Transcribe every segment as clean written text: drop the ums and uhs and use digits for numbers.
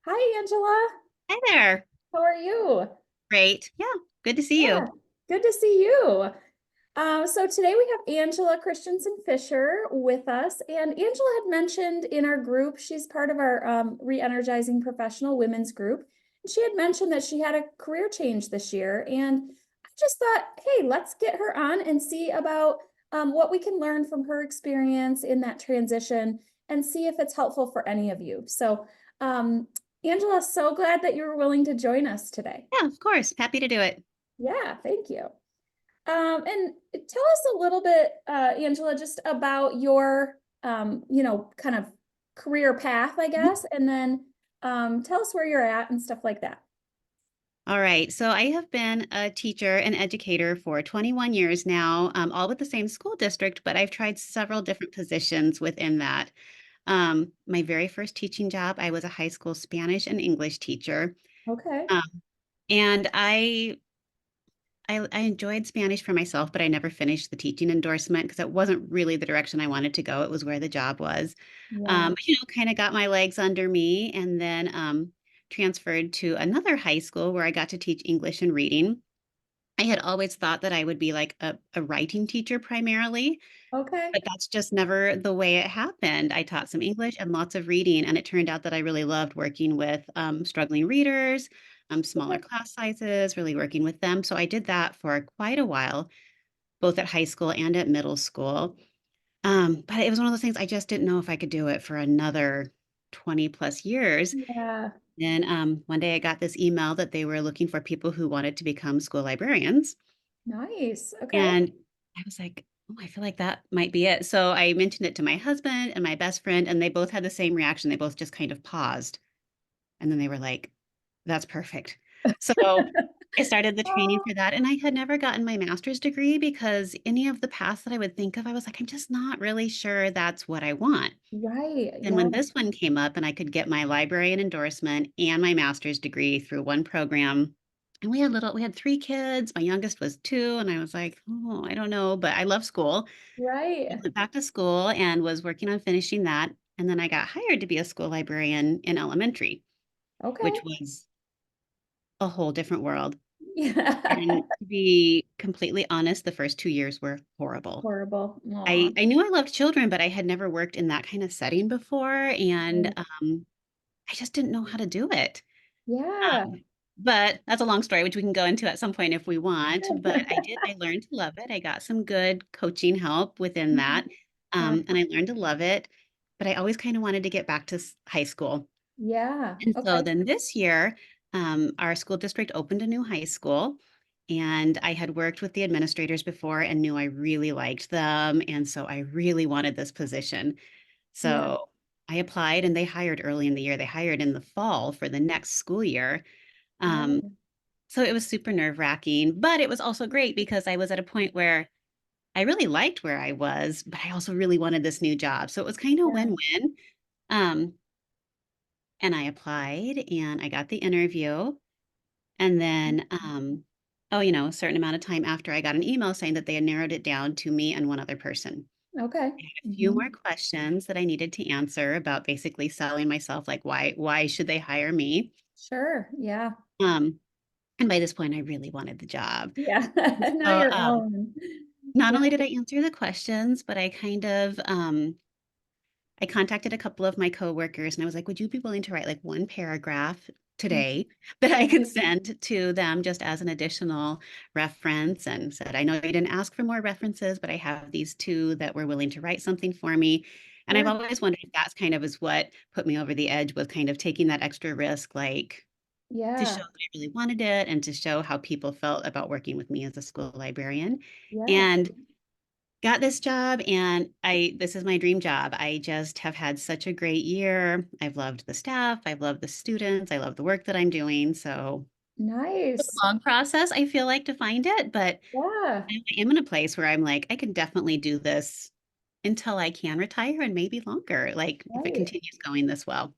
Hi, Angela. Hi there. How are you? Great. Yeah, good to see Yeah, you. good to see you. So today we have Angela Christensen Fisher with us, and Angela had mentioned in our group, she's part of our Re-Energizing Professional Women's group. And she had mentioned that she had a career change this year, and I just thought, hey, let's get her on and see about what we can learn from her experience in that transition and see if it's helpful for any of you. So, Angela, so glad that you were willing to join us today. Yeah, of course. Happy to do it. Yeah, thank you. And tell us a little bit, Angela, just about your, kind of career path, I Mhm. guess, and then tell us where you're at and stuff like that. All right. So I have been a teacher and educator for 21 years now, all with the same school district, but I've tried several different positions within that. My very first teaching job, I was a high school Spanish and English teacher. Okay. Um, and I enjoyed Spanish for myself, but I never finished the teaching endorsement because it wasn't really the direction I wanted to go. It was where the job was. Yeah. Kind of got my legs under me and then transferred to another high school where I got to teach English and reading. I had always thought that I would be like a writing teacher primarily, Okay. but that's just never the way it happened. I taught some English and lots of reading, and it turned out that I really loved working with struggling readers, smaller Okay. class sizes, really working with them. So I did that for quite a while, both at high school and at middle school. But it was one of those things I just didn't know if I could do it for another 20 plus years. Yeah. Then one day I got this email that they were looking for people who wanted to become school librarians. Nice. Okay. And I was like, oh, I feel like that might be it. So I mentioned it to my husband and my best friend, and they both had the same reaction. They both just kind of paused. And then they were like, that's perfect. So I started the training Oh, for that. And I had never gotten my master's degree because any of the paths that I would think of, I was like, I'm just not really sure that's what I want. right. And Yeah. when this one came up and I could get my librarian endorsement and my master's degree through one program, and we had three kids. My youngest was two, and I was like, oh, I don't know, but I love school. I Right. went back to school and was working on finishing that. And then I got hired to be a school librarian in elementary, which Okay. was a whole different world. Yeah. And to be completely honest, the first 2 years were horrible. Horrible. Aw. I knew I loved children, but I had never worked in that kind of setting before, and I just didn't know how to do it. Yeah. But that's a long story, which we can go into at some point if we want. But I did, I learned to love it. I got some good coaching help within that. Yeah. And I learned to love it. But I always kind of wanted to get back to high school. Yeah. And so Okay. then this year, our school district opened a new high school. And I had worked with the administrators before and knew I really liked them. And so I really wanted this position. Yeah. So I applied and they hired early in the year. They hired in the fall for the next school year. Um, Oh, so it was super nerve-wracking, but it was also great because I was at a point where I really liked where I was, but I also really wanted this new job. So it was kind of yeah. win-win. Um, and I applied and I got the interview. And then, a certain amount of time after, I got an email saying that they had narrowed it down to me and one other person. Okay. I had a few Hmm. more questions that I needed to answer about basically selling myself, like why should they hire me? Sure. Yeah. Um, and by this point, I really wanted the job. Yeah. Now So, you're on. not Yeah. only did I answer the questions, but I contacted a couple of my coworkers and I was like, would you be willing to write like one paragraph today that I Yeah. can send to them just as an additional reference? And said, I know you didn't ask for more references, but I have these two that were willing to write something for me. And I've Sure. always wondered if that's kind of is what put me over the edge was kind of taking that extra risk, like to show Yeah. that I really wanted it and to show how people felt about working with me as a school librarian. Yeah. And got this job and this is my dream job. I just have had such a great year. I've loved the staff, I've loved the students, I love the work that I'm doing. So it's Nice. a long process, I feel like, to find it, but Yeah. I am in a place where I'm like, I can definitely do this until I can retire and maybe longer, like if it Right. continues going this well.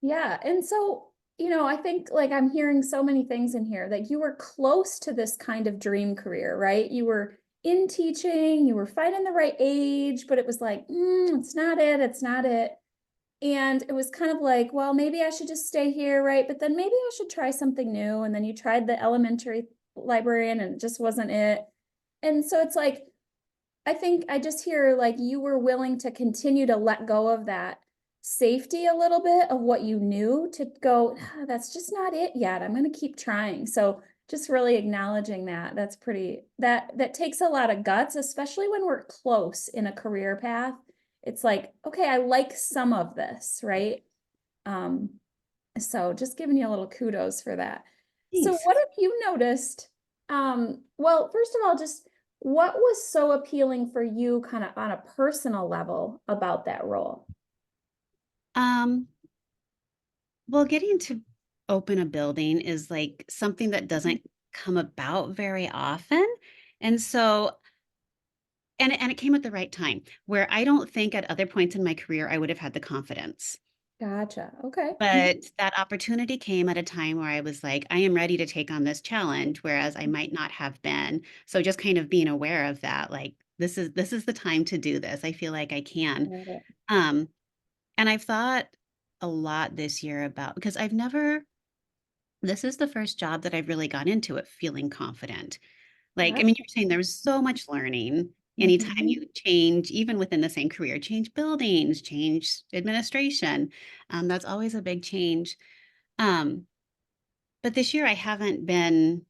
Yeah. And so, I think like I'm hearing so many things in here that you were close to this kind of dream career, right? You were in teaching, you were finding the right age, but it was like, it's not it. It's not it. And it was kind of like, well, maybe I should just stay here, right? But then maybe I should try something new. And then you tried the elementary librarian and it just wasn't it. And so it's like, I think I just hear like you were willing to continue to let go of that safety a little bit of what you knew to go, "Ah, that's just not it yet. I'm going to keep trying." So just really acknowledging that. That's pretty, that takes a lot of guts, especially when we're close in a career path. It's like, okay, I like some of this, right? Um, so just giving you a little kudos for that. So Thanks. what have you noticed? Well, first of all, just what was so appealing for you kind of on a personal level about that role? Um, well, getting to open a building is like something that doesn't come about very often. And so, and it came at the right time where I don't think at other points in my career I would have had the confidence. Gotcha. Okay. But that opportunity came at a time where I was like, I am ready to take on this challenge, whereas I might not have been. So just kind of being aware of that, like this is the time to do this. I feel like I can. Got it. Um, and I've thought a lot this year about because I've never, this is the first job that I've really gone into it feeling confident. Like, I mean, Gotcha. you're saying there's so much learning. Anytime Mhm. you change, even within the same career, change buildings, change administration, that's always a big change. Um, but this year I haven't been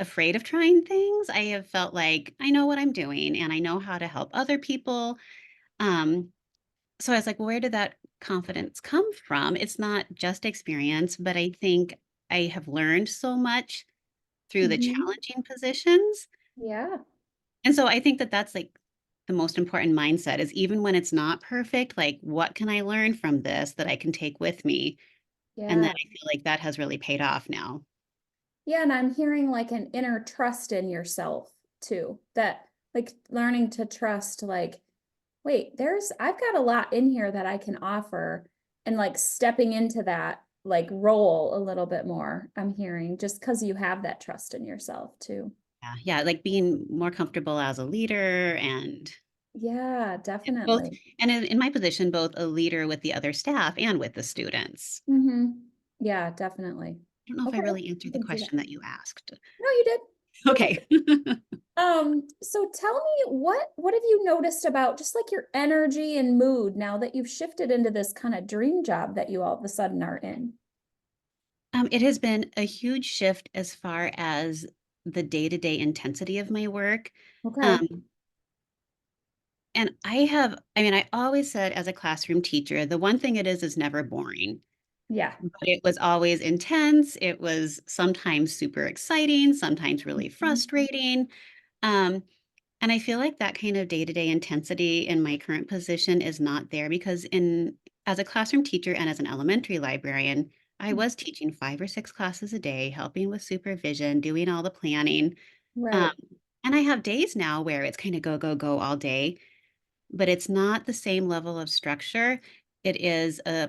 afraid of trying things. I have felt like I know what I'm doing and I know how to help other people. Um, so I was like, well, where did that confidence come from? It's not just experience, but I think I have learned so much through the Mhm. challenging positions. Yeah. And so I think that that's like the most important mindset is even when it's not perfect, like what can I learn from this that I can take with me? And then Yeah. I feel like that has really paid off now. Yeah, and I'm hearing like an inner trust in yourself too. That like learning to trust like wait, I've got a lot in here that I can offer and like stepping into that like role a little bit more. I'm hearing just because you have that trust in yourself too. Yeah, yeah, like being more comfortable as a leader and Yeah, both, definitely. and in my position, both a leader with the other staff and with the students. Yeah, definitely. I don't know if I Okay, really I answered the can see that. question that you asked. No, you did. You did. Okay. So tell me what have you noticed about just like your energy and mood now that you've shifted into this kind of dream job that you all of a sudden are in? It has been a huge shift as far as the day-to-day intensity of my work. Okay. Um, and I mean, I always said as a classroom teacher, the one thing it is never boring. Yeah. But it was always intense. It was sometimes super exciting, sometimes really Mhm. frustrating. Um, and I feel like that kind of day-to-day intensity in my current position is not there because in as a classroom teacher and as an elementary librarian, I was teaching 5 or 6 classes a day, helping with supervision, doing all the planning. Um, Right. and I have days now where it's kind of go, go, go all day, but it's not the same level of structure. It is a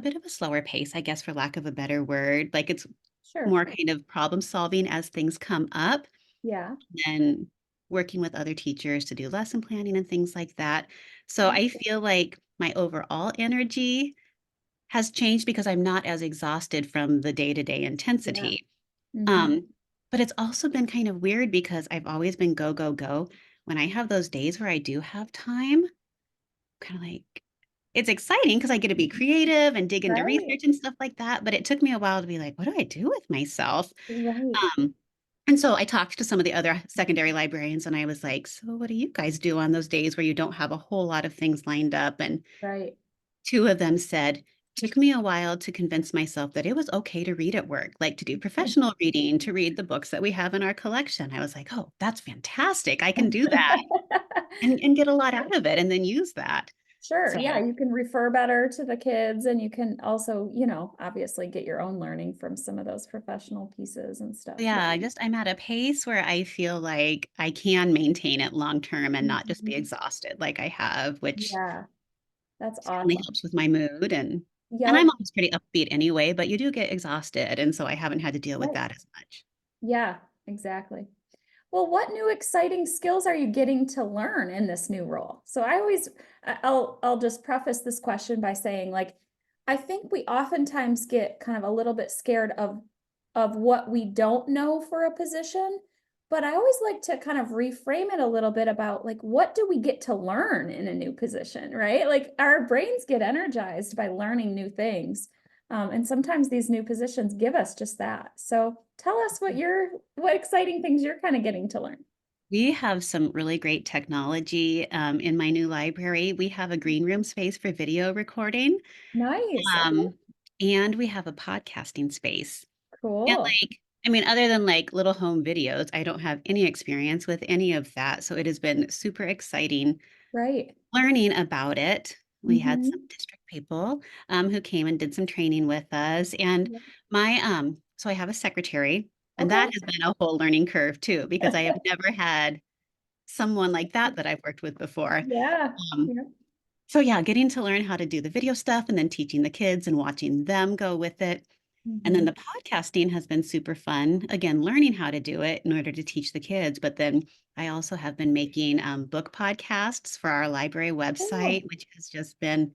bit of a slower pace, I guess, for lack of a better word. Like it's Sure. more kind of problem solving as things come up Yeah. and working with other teachers to do lesson planning and things like that. So Got I it. feel like my overall energy has changed because I'm not as exhausted from the day-to-day Yeah. intensity. Hmm. Um, but it's also been kind of weird because I've always been go, go, go. When I have those days where I do have time, kind of like it's exciting because I get to be creative and dig into Right. research and stuff like that. But it took me a while to be like, what do I do with myself? Right. Um, and so I talked to some of the other secondary librarians and I was like, so what do you guys do on those days where you don't have a whole lot of things lined up? And Right. two of them said, took me a while to convince myself that it was okay to read at work, like to do professional reading, to read the books that we have in our collection. I was like, oh, that's fantastic. I can do that and get a lot out of it and then use that. Sure. So Yeah, you can refer better to the kids and you can also, obviously get your own learning from some of those professional pieces and stuff. Yeah. yeah, I'm at a pace where I feel like I can maintain it long term and not just be Mhm. exhausted like I have, which Yeah, that's certainly awesome. helps with my mood and I'm Yep. always pretty upbeat anyway, but you do get exhausted, and so I haven't had to deal with Right. that as much. Yeah, exactly. Well, what new exciting skills are you getting to learn in this new role? So I'll just preface this question by saying, like, I think we oftentimes get kind of a little bit scared of what we don't know for a position, but I always like to kind of reframe it a little bit about, like, what do we get to learn in a new position, right? Like our brains get energized by learning new things. And sometimes these new positions give us just that. So tell us what exciting things you're kind of getting to learn. We have some really great technology in my new library. We have a green room space for video recording, Nice. Okay. um, and we have a podcasting space. And Cool. I mean, other than like little home videos, I don't have any experience with any of that. So it has been super exciting Right. learning about it. We had some Hmm. district people who came and did some training with us. And so I have a secretary, and Okay. that has been a whole learning curve too, because I have never had someone like that I've worked with before. Yeah. Um, Yeah. so yeah, getting to learn how to do the video stuff and then teaching the kids and watching them go with it. And then Hmm. the podcasting has been super fun. Again, learning how to do it in order to teach the kids. But then I also have been making book podcasts for our library website, Cool. which has just been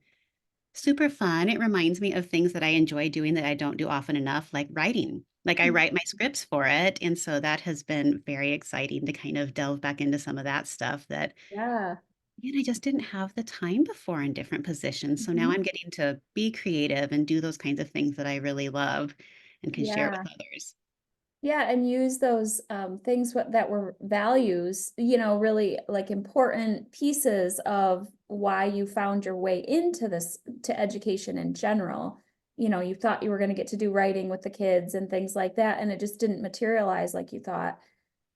super fun. It reminds me of things that I enjoy doing that I don't do often enough, like writing. Like I write my scripts for it. And so that has been very exciting to kind of delve back into some of that stuff that Yeah. I just didn't have the time before in different positions. So now Mhm. I'm getting to be creative and do those kinds of things that I really love and can share with Yeah. others. Yeah, and use those things that were values, really like important pieces of why you found your way into this to education in general. You thought you were going to get to do writing with the kids and things like that, and it just didn't materialize like you thought.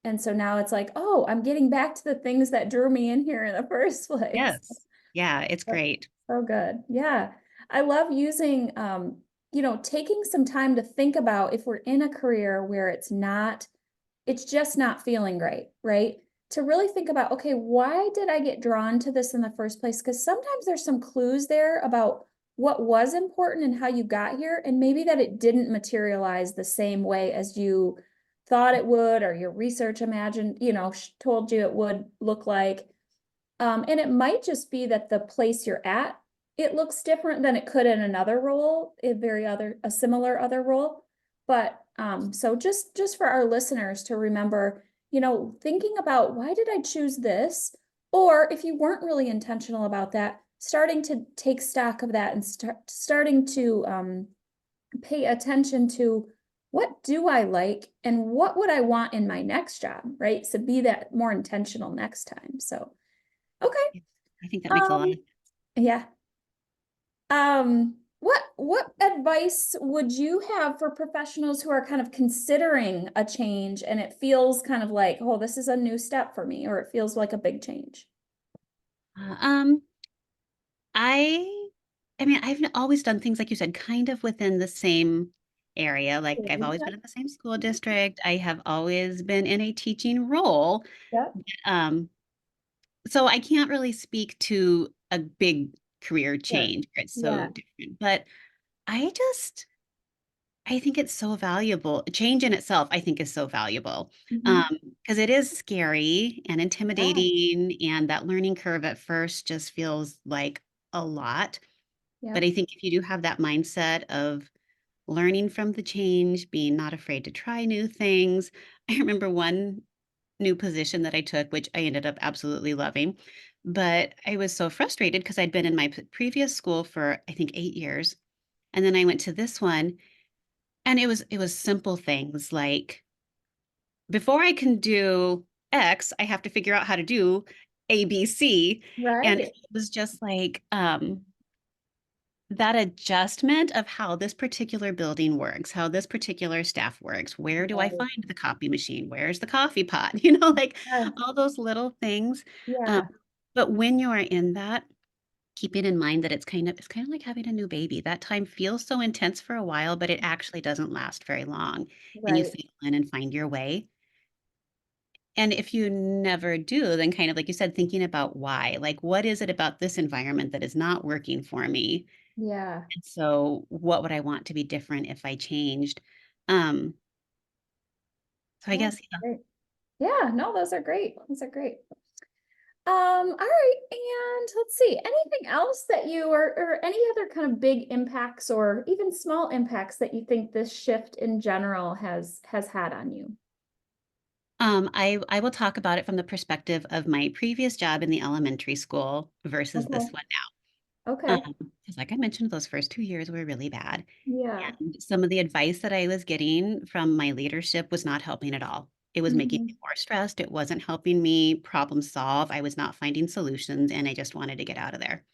And so now it's like, oh, I'm getting back to the things that drew me in here in the first place. Yes. Yeah, it's So great. so good. Yeah. I love using, taking some time to think about if we're in a career where it's just not feeling great, right? To really think about, okay, why did I get drawn to this in the first place? Because sometimes there's some clues there about what was important and how you got here, and maybe that it didn't materialize the same way as you thought it would, or your research imagined, told you it would look like. And it might just be that the place you're at, it looks different than it could in another role, a similar other role. But so just for our listeners to remember, thinking about why did I choose this? Or if you weren't really intentional about that, starting to take stock of that and starting to pay attention to what do I like and what would I want in my next job, right? So be that more intentional next time. So, okay. Yes. I think that makes a lot of Um, yeah. What advice would you have for professionals who are kind of considering a change and it feels kind of like, oh, this is a new step for me, or it feels like a big change? uh, um, I I mean, I've always done things like you said, kind of within the same area. Like I've always Yeah. been in the same school district. I have always been in a teaching role. Yep. Um, so I can't really speak to a big career Sure. change. It's so Yeah. different. But I just I think it's so valuable. Change in itself, I think, is so valuable. Mhm. Because it is scary and Yeah. intimidating, and that learning curve at first just feels like a lot. But Yep. I think if you do have that mindset of learning from the change, being not afraid to try new things. I remember one new position that I took, which I ended up absolutely loving. But I was so frustrated because I'd been in my previous school for, I think, 8 years. And then I went to this one, and it was simple things like before I can do X, I have to figure out how to do A, B, C. And it Right. was just like that adjustment of how this particular building works, how this particular staff works. Where do I Right. find the copy machine? Where's the coffee pot? Like Yeah. all those little things. Um, Yeah. but when you are in that, keeping in mind that it's kind of like having a new baby. That time feels so intense for a while, but it actually doesn't last very long. And you Right. settle in and find your way. And if you never do, then kind of like you said, thinking about why, like what is it about this environment that is not working for me? Yeah. And so what would I want to be different if I changed? Um, so I Yeah. guess, yeah, Right. Yeah, no, those are great. Those are great. All right, and let's see, anything else that you or any other kind of big impacts or even small impacts that you think this shift in general has had on you? I will talk about it from the perspective of my previous job in the elementary school versus Okay. this one now. Okay. Because like I mentioned, those first 2 years were really bad. Yeah. And some of the advice that I was getting from my leadership was not helping at all. It was making me Hmm. more stressed. It wasn't helping me problem solve. I was not finding solutions, and I just wanted to get out of there.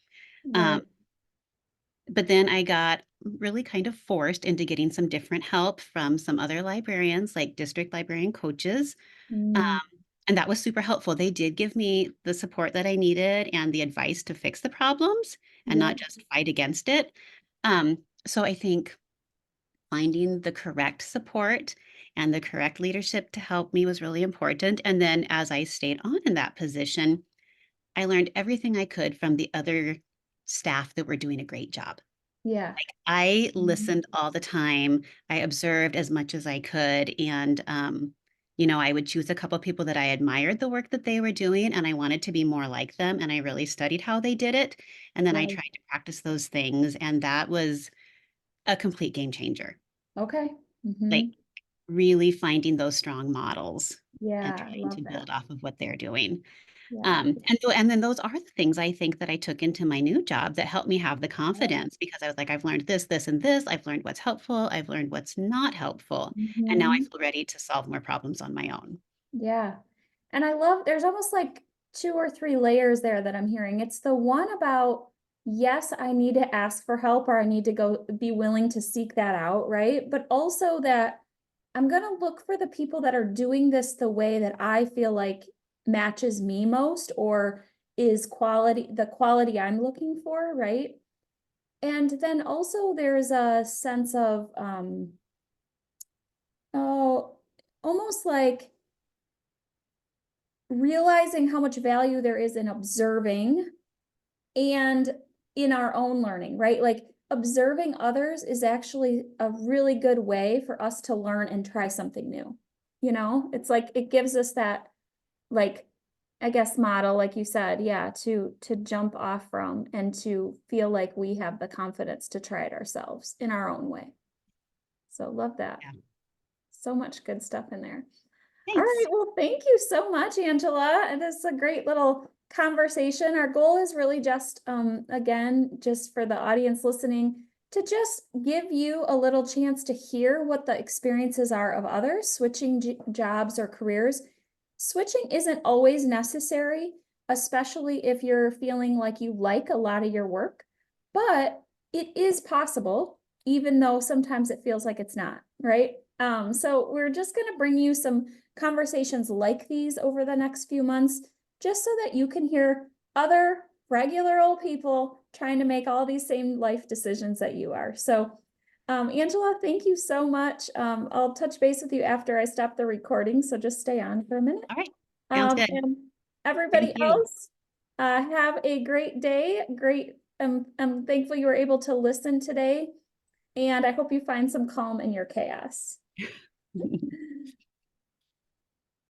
Um, Right. but then I got really kind of forced into getting some different help from some other librarians, like district librarian coaches. Um, Mm, and that was super helpful. They did give me the support that I needed and the advice to fix the problems and yeah. not just fight against it. So I think finding the correct support and the correct leadership to help me was really important. And then as I stayed on in that position, I learned everything I could from the other staff that were doing a great job. Yeah. I Mhm. listened all the time. I observed as much as I could. And, I would choose a couple people that I admired the work that they were doing, and I wanted to be more like them. And I really studied how they did it. And then I Right. tried to practice those things. And that was a complete game changer. Okay. Like Hmm. really finding those strong models and Yeah, I trying love to that. build off of what they're doing. Yeah. And then those are the things I think that I took into my new job that helped me have the Yeah. confidence because I was like, I've learned this, this, and this. I've learned what's helpful. I've learned what's not helpful. And now I Mhm. feel ready to solve more problems on my own. Yeah. And I love, there's almost like two or three layers there that I'm hearing. It's the one about, yes, I need to ask for help or I need to go be willing to seek that out, right? But also that I'm going to look for the people that are doing this the way that I feel like matches me most or is the quality I'm looking for, right? And then also there's a sense of, oh, almost like realizing how much value there is in observing and in our own learning, right? Like observing others is actually a really good way for us to learn and try something new. It's like it gives us that like I guess model like you said, yeah, to jump off from and to feel like we have the confidence to try it ourselves in our own way. So love that. Yeah. So much good stuff in there. All right. Thanks. Well, thank you so much, Angela. And this is a great little conversation. Our goal is really just, again, just for the audience listening, to just give you a little chance to hear what the experiences are of others switching jobs or careers. Switching isn't always necessary, especially if you're feeling like you like a lot of your work, but it is possible, even though sometimes it feels like it's not, right? So we're just going to bring you some conversations like these over the next few months, just so that you can hear other regular old people trying to make all these same life decisions that you are. So, Angela, thank you so much. I'll touch base with you after I stop the recording, so just stay on for a minute. All right. Sounds good. And Thank everybody you. else, have a great day. Great. I'm thankful you were able to listen today, and I hope you find some calm in your chaos.